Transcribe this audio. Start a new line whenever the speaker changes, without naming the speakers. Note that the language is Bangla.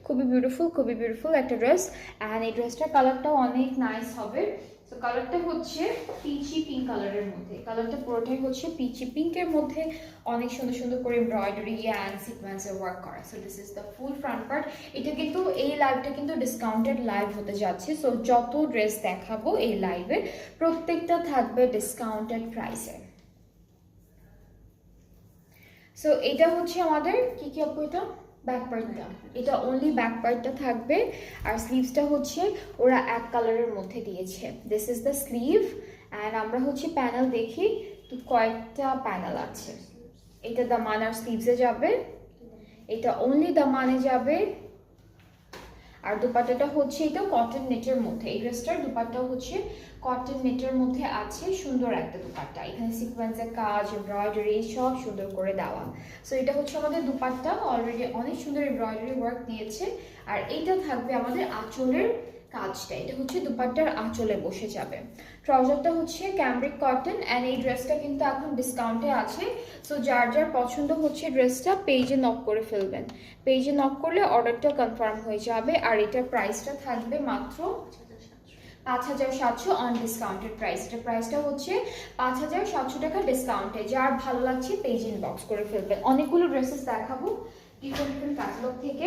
খুবই বিউটিফুল একটা ড্রেস। অ্যান্ড এই ড্রেসটার কালারটাও অনেক নাইস হবে। তো কালারটা হচ্ছে পিচি পিঙ্ক কালারের মধ্যে, কালারটা পুরোটাই হচ্ছে পিচি পিঙ্কের মধ্যে, অনেক সুন্দর করে এমব্রয়ডারি অ্যান্ড সিকোয়েন্সের ওয়ার্ক করা। So this is the full front part. এটা কিন্তু এই লাইভটা কিন্তু ডিসকাউন্টেড লাইভ হতে যাচ্ছে। সো যত ড্রেস দেখাবো এই লাইভে প্রত্যেকটা থাকবে ডিসকাউন্টেড প্রাইসে। সো এটা হচ্ছে আমাদের কি আপু, এটা ব্যাক পার্টটা, এটা অনলি ব্যাক পার্টটা থাকবে। আর স্লিভসটা হচ্ছে ওরা এক কালারের মধ্যে দিয়েছে। This is the sleeve. And আমরা হচ্ছে প্যানেল দেখি তো কয়েকটা প্যানেল আছে। এটা দামান আর স্লিভসে যাবে, এটা অনলি দামানে যাবে। আর দুপাট্টাটা হচ্ছে এটা কটন নেটের মধ্যে, এই ড্রেসটার দুপাট্টা হচ্ছে কটন নেটের মধ্যে আছে। সুন্দর একটা দুপাট্টা, এখানে সিকোয়েন্সের কাজ এমব্রয়ডারি সব সুন্দর করে দেওয়া। সো এটা হচ্ছে আমাদের দুপাট্টা, অলরেডি অনেক সুন্দর এমব্রয়ডারি ওয়ার্ক দিয়েছে। আর এইটা থাকবে আমাদের আঁচলের কাজটা, এটা হচ্ছে দুপাট্টার আঁচলে বসে যাবে। ট্রাউজারটা হচ্ছে ক্যামব্রিক কটন। অ্যান্ড এই ড্রেসটা কিন্তু এখন ডিসকাউন্টে আছে। সো যার যার পছন্দ হচ্ছে ড্রেসটা পেজে নক করে ফেলবেন, পেজে নক করলে অর্ডারটা কনফার্ম হয়ে যাবে। আর এটার প্রাইসটা থাকবে মাত্র 5700 অন ডিসকাউন্টেড প্রাইস। এটার প্রাইসটা হচ্ছে 5700 টাকা ডিসকাউন্টে। যার ভালো লাগছে পেজ ইনবক্স করে ফেলবেন। অনেকগুলো ড্রেসেস দেখাবো ডিফারেন্ট ক্যাটালগ থেকে।